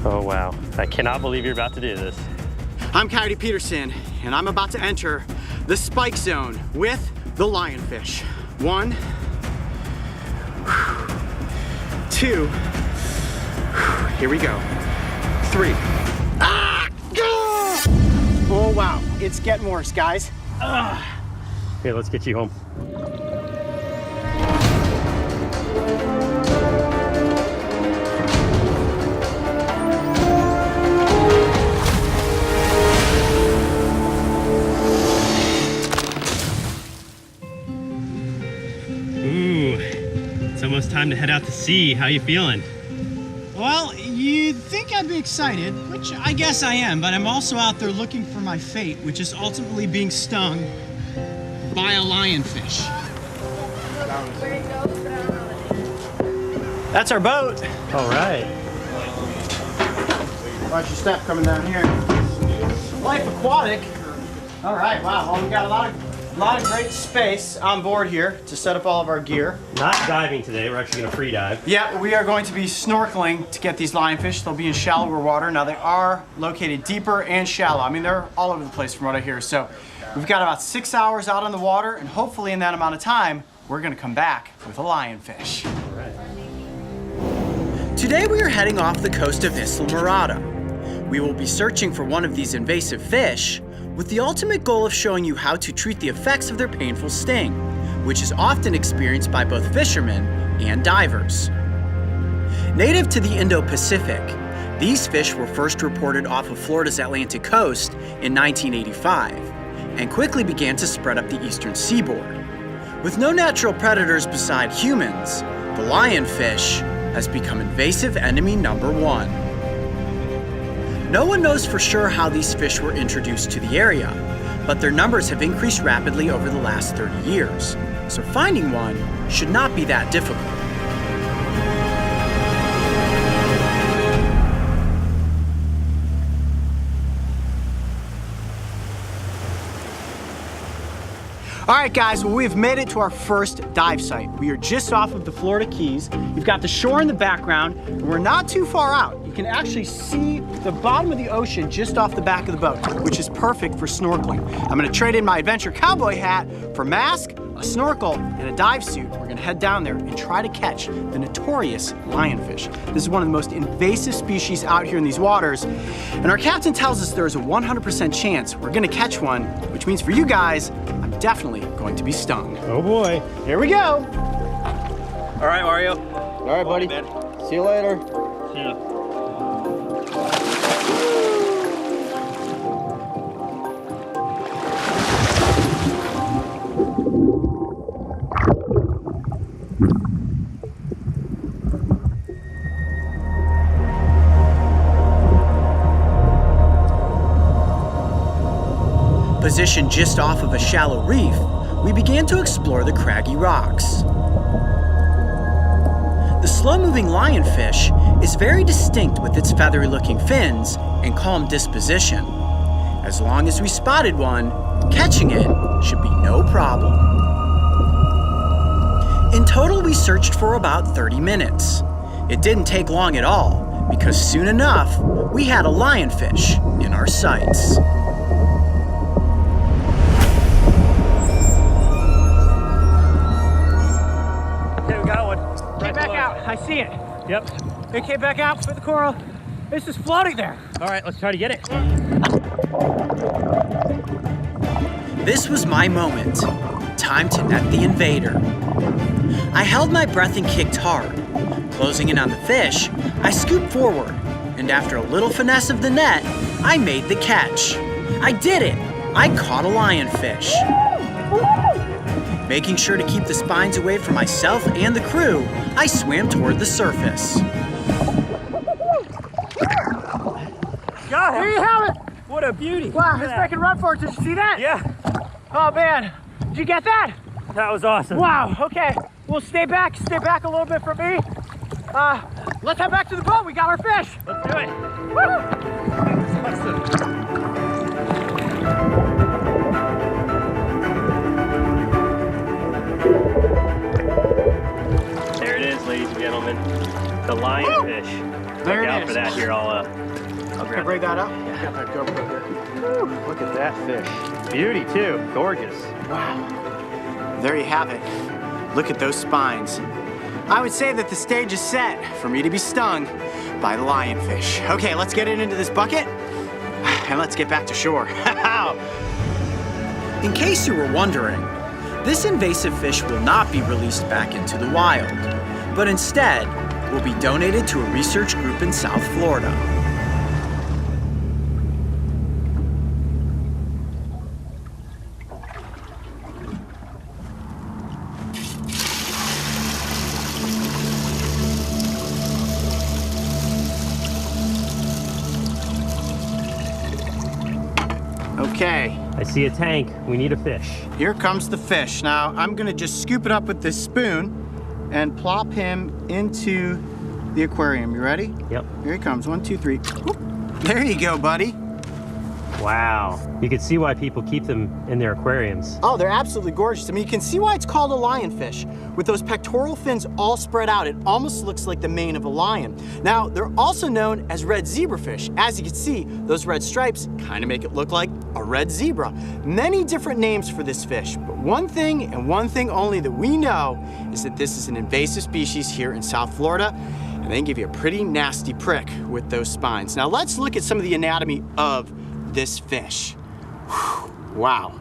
Oh wow, I cannot believe you're about to do this. I'm Coyote Peterson, and I'm about to enter the spike zone with the lionfish. 1, 2, here we go. 3. Ah! Oh wow, it's getting worse, guys. Here, let's get you home. Ooh, it's almost time to head out to sea. How you feeling? Well, you'd think I'd be excited, which I guess I am, but I'm also out there looking for my fate, which is ultimately being stung by a lionfish. That's our boat. All right. Watch your step coming down here. Life Aquatic. All right, wow. Well, we got a lot of great space on board here to set up all of our gear. Not diving today. We're actually gonna free dive. Yeah, we are going to be snorkeling to get these lionfish. They'll be in shallower water. Now, they are located deeper and shallow. I mean, they're all over the place from what I hear. So we've got about 6 hours out on the water, and hopefully in that amount of time, we're gonna come back with a lionfish. All right. Today we are heading off the coast of Isla Morada. We will be searching for one of these invasive fish with the ultimate goal of showing you how to treat the effects of their painful sting, which is often experienced by both fishermen and divers. Native to the Indo-Pacific, these fish were first reported off of Florida's Atlantic coast in 1985 and quickly began to spread up the eastern seaboard. With no natural predators beside humans, the lionfish has become invasive enemy number 1. No one knows for sure how these fish were introduced to the area, but their numbers have increased rapidly over the last 30 years, so finding one should not be that difficult. All right, guys, well, we've made it to our first dive site. We are just off of the Florida Keys. You've got the shore in the background, and we're not too far out. You can actually see the bottom of the ocean just off the back of the boat, which is perfect for snorkeling. I'm gonna trade in my adventure cowboy hat for mask, a snorkel, and a dive suit. We're gonna head down there and try to catch the notorious lionfish. This is one of the most invasive species out here in these waters, and our captain tells us there is a 100% chance we're gonna catch one, which means for you guys, I'm definitely going to be stung. Oh boy. Here we go. All right, Mario. All right, buddy. See you later. See ya. Positioned just off of a shallow reef, we began to explore the craggy rocks. The slow-moving lionfish is very distinct with its feathery-looking fins and calm disposition. As long as we spotted one, catching it should be no problem. In total, we searched for about 30 minutes. It didn't take long at all, because soon enough, we had a lionfish in our sights. I see it. Yep. It came back out for the coral. It's just floating there. All right, let's try to get it. This was my moment. Time to net the invader. I held my breath and kicked hard. Closing in on the fish, I scooped forward, and after a little finesse of the net, I made the catch. I did it! I caught a lionfish. Making sure to keep the spines away from myself and the crew, I swam toward the surface. Got it. There you have it. What a beauty. Wow, it's making a run for it. Did you see that? Yeah, Oh man, did you get that? that was awesome. Wow, okay. We'll stay back a little bit from me. Let's head back to the boat. We got our fish. Let's do it. Woo! Awesome. There it is, ladies and gentlemen. The lionfish. There Look it out is. for that here. I'll Can I grab bring it. that up? I got that GoPro here. Look at that fish. Beauty too. Gorgeous. Wow. There you have it. Look at those spines. I would say that the stage is set for me to be stung by the lionfish. Okay, let's get it into this bucket and let's get back to shore. In case you were wondering, this invasive fish will not be released back into the wild, but instead will be donated to a research group in South Florida. Okay, I see a tank. We need a fish. here comes the fish. Now, I'm gonna just scoop it up with this spoon and plop him into the aquarium. You ready? Yep. Here he comes. 1, 2, 3. Whoop. There you go, buddy. Wow. You can see why people keep them in their aquariums. Oh, they're absolutely gorgeous. I mean, you can see why it's called a lionfish. With those pectoral fins all spread out, it almost looks like the mane of a lion. Now, they're also known as red zebrafish. As you can see, those red stripes kind of make it look like a red zebra. Many different names for this fish, but one thing and one thing only that we know is that this is an invasive species here in South Florida, and they can give you a pretty nasty prick with those spines. Now, let's look at some of the anatomy of this fish. Whew, wow.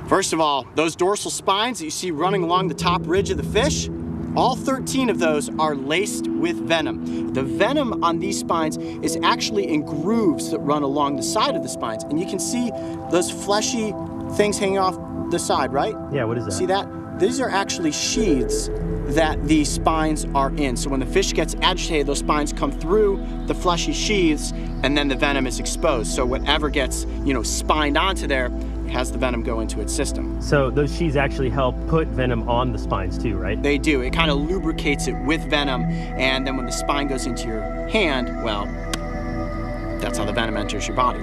First of all, those dorsal spines that you see running along the top ridge of the fish, all 13 of those are laced with venom. The venom on these spines is actually in grooves that run along the side of the spines. And you can see those fleshy things hanging off the side, right? Yeah, what is that? See that? These are actually sheaths that the spines are in. So when the fish gets agitated, those spines come through the fleshy sheaths and then the venom is exposed. So whatever gets, spined onto there has the venom go into its system. So those sheaths actually help put venom on the spines too, right? They do. It kind of lubricates it with venom, and then when the spine goes into your hand, well, that's how the venom enters your body.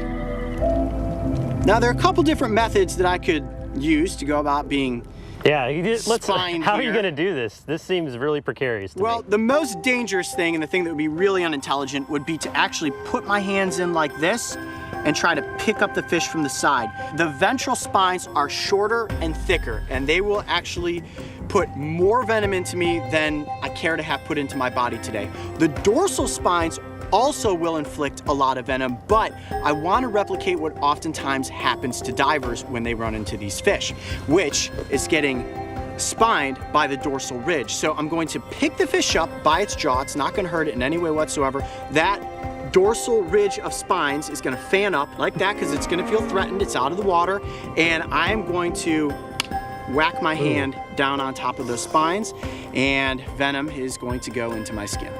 Now, there are a couple different methods that I could use to go about being Yeah, spine how are you here. gonna do this? This seems really precarious to Well, me. the most dangerous thing and the thing that would be really unintelligent would be to actually put my hands in like this and try to pick up the fish from the side. The ventral spines are shorter and thicker, and they will actually put more venom into me than I care to have put into my body today. The dorsal spines also will inflict a lot of venom, but I want to replicate what oftentimes happens to divers when they run into these fish, which is getting spined by the dorsal ridge. So I'm going to pick the fish up by its jaw. It's not going to hurt it in any way whatsoever. That dorsal ridge of spines is going to fan up like that because it's going to feel threatened. It's out of the water, and I am going to whack my hand down on top of those spines, and venom is going to go into my skin.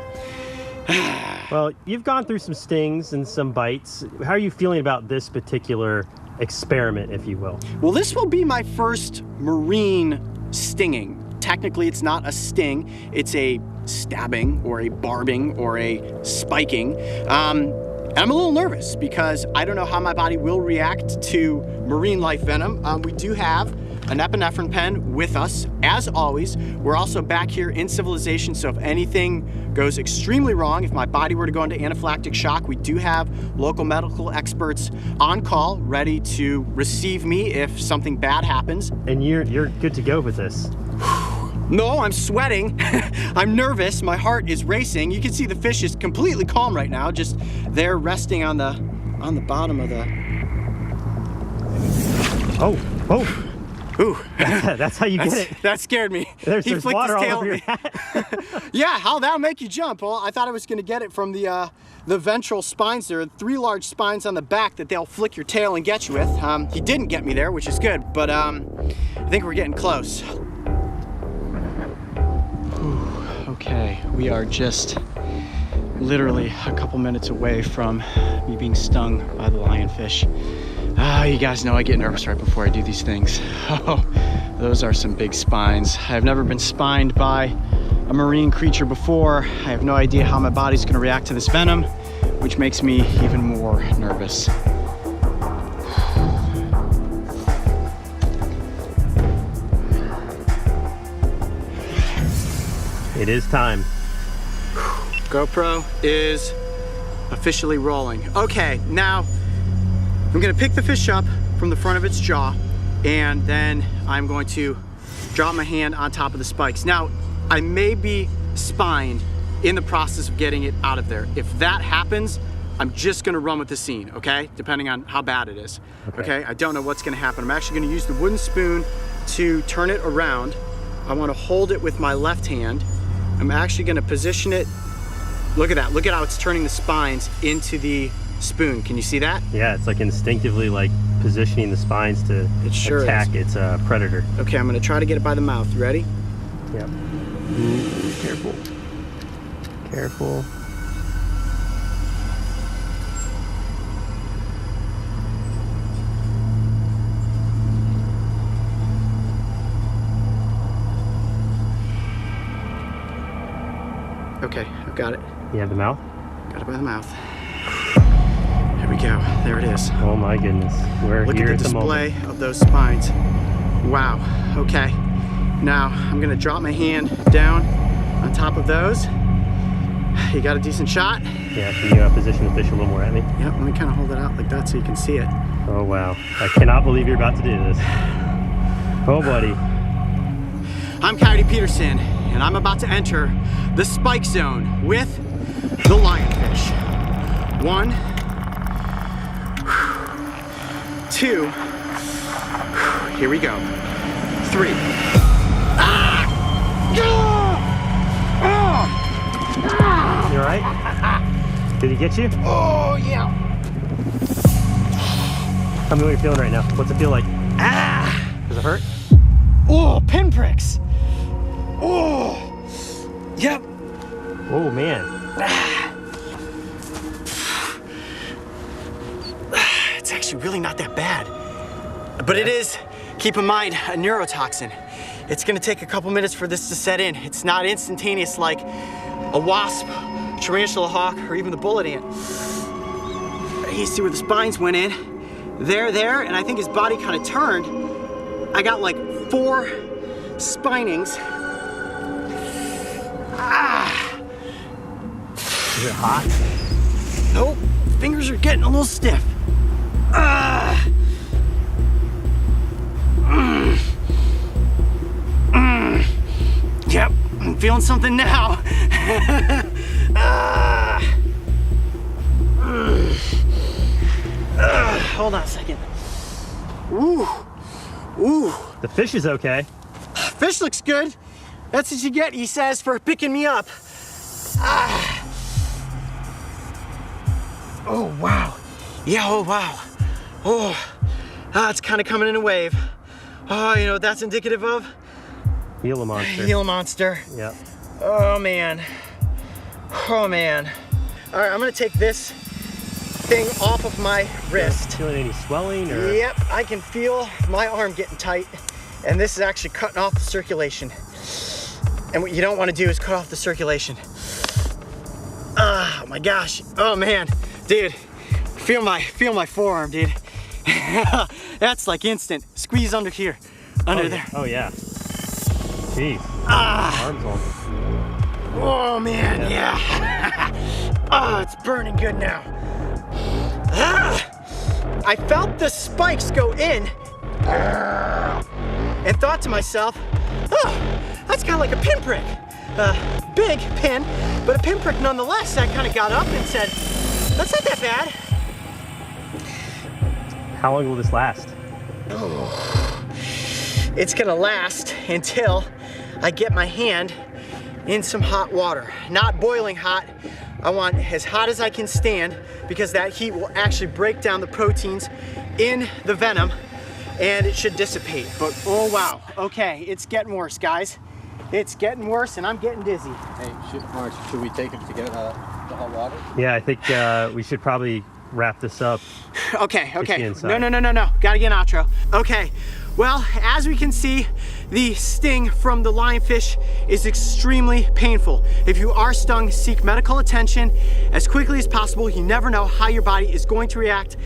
Well, you've gone through some stings and some bites. How are you feeling about this particular experiment, if you will? Well, this will be my first marine stinging. Technically, it's not a sting. It's a stabbing or a barbing or a spiking. And I'm a little nervous because I don't know how my body will react to marine life venom. We do have an epinephrine pen with us, as always. We're also back here in civilization, so if anything goes extremely wrong, if my body were to go into anaphylactic shock, we do have local medical experts on call, ready to receive me if something bad happens. And you're good to go with this. No, I'm sweating. I'm nervous. My heart is racing. You can see the fish is completely calm right now, just there resting on the bottom of the... Oh. Ooh. That's how you get it. That scared me. There's He flicked water his all tail over your at me. hat. Yeah, how that'll make you jump. Well, I thought I was gonna get it from the ventral spines. There are 3 large spines on the back that they'll flick your tail and get you with. He didn't get me there, which is good, but I think we're getting close. Okay, we are just literally a couple minutes away from me being stung by the lionfish. You guys know I get nervous right before I do these things. Oh, those are some big spines. I've never been spined by a marine creature before. I have no idea how my body's gonna react to this venom, which makes me even more nervous. It is time. GoPro is officially rolling. Okay, now I'm gonna pick the fish up from the front of its jaw, and then I'm going to drop my hand on top of the spikes. Now, I may be spined in the process of getting it out of there. If that happens, I'm just gonna run with the scene, okay? Depending on how bad it is, okay? I don't know what's gonna happen. I'm actually gonna use the wooden spoon to turn it around. I wanna hold it with my left hand. I'm actually gonna position it. Look at that, look at how it's turning the spines into the spoon. Can you see that? Yeah, it's like instinctively like positioning the spines to attack its predator. Okay, I'm gonna try to get it by the mouth. You ready? Yep. Ooh, careful. Careful. Okay, I've got it. You have the mouth? Got it by the mouth. There we go. There it is. Oh my goodness. We're Look here at the at the display moment. of those spines. Wow. Okay. Now I'm gonna drop my hand down on top of those. You got a decent shot? Yeah, can you position the fish a little more at me? Yep, let me kind of hold it out like that so you can see it. Oh wow. I cannot believe you're about to do this. Oh buddy. I'm Coyote Peterson, and I'm about to enter the spike zone with the lionfish. 1, 2, here we go. 3. You alright? Did he get you? Oh, yeah. Tell me what you're feeling right now. What's it feel like? Does it hurt? Oh, pinpricks. Oh, yep. Oh man. It's actually really not that bad. But it is, keep in mind, a neurotoxin. It's gonna take a couple minutes for this to set in. It's not instantaneous like a wasp, tarantula hawk, or even the bullet ant. You see where the spines went in? There, and I think his body kind of turned. I got like 4 spinings. Is it hot? Nope, fingers are getting a little stiff. Yep, I'm feeling something now. Hold on a second. Ooh. The fish is okay. Fish looks good. That's what you get, he says, for picking me up. Oh, wow. Yeah, oh, wow. It's kind of coming in a wave. Oh, you know what that's indicative of? Gila monster. Gila monster. Yep. Oh, man. Oh, man. All right, I'm gonna take this thing off of my wrist. Feeling any swelling or? Yep, I can feel my arm getting tight, and this is actually cutting off the circulation. And what you don't want to do is cut off the circulation. Oh my gosh. Oh man, dude, feel my forearm, dude. That's like instant. Squeeze under here, under there. Oh yeah. Jeez. Arms on. Oh man, yeah. Oh, it's burning good now. I felt the spikes go in and thought to myself, oh, that's kind of like a pinprick. Big pin, but a pinprick nonetheless. I kind of got up and said, that's not that bad. How long will this last? Oh, it's gonna last until I get my hand in some hot water. Not boiling hot. I want as hot as I can stand because that heat will actually break down the proteins in the venom and it should dissipate. But oh wow, okay, it's getting worse, guys. It's getting worse and I'm getting dizzy. Hey, Mark, should we take him to get the hot water? Yeah, I think we should probably wrap this up. Okay. Get you inside. No. Gotta get an outro. Okay, Well, as we can see, the sting from the lionfish is extremely painful. If you are stung, seek medical attention as quickly as possible. You never know how your body is going to react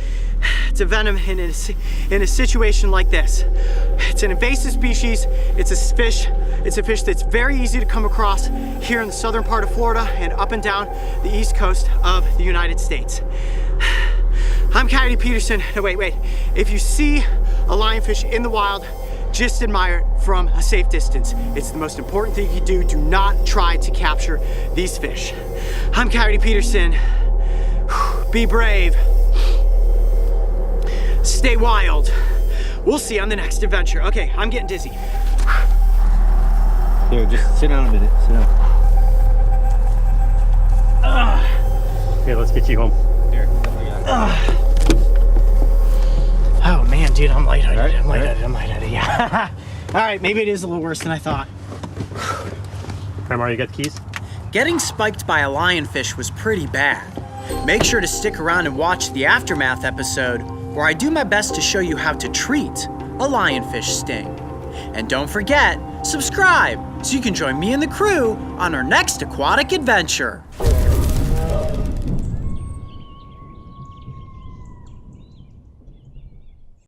to venom in a situation like this. It's an invasive species. It's a fish that's very easy to come across here in the southern part of Florida and up and down the east coast of the United States. I'm Coyote Peterson. No, wait. If you see a lionfish in the wild, just admire it from a safe distance. It's the most important thing you can do. Do not try to capture these fish. I'm Coyote Peterson. Be brave. Stay wild. We'll see you on the next adventure. Okay, I'm getting dizzy. Here, just sit down a minute. Sit down. Here, let's get you home. Here. Oh man, dude, I'm lightheaded. All right, I'm all right. lightheaded, yeah. All right, maybe it is a little worse than I thought. All right, Mario, you got the keys? Getting spiked by a lionfish was pretty bad. Make sure to stick around and watch the Aftermath episode where I do my best to show you how to treat a lionfish sting. And don't forget, subscribe so you can join me and the crew on our next aquatic adventure.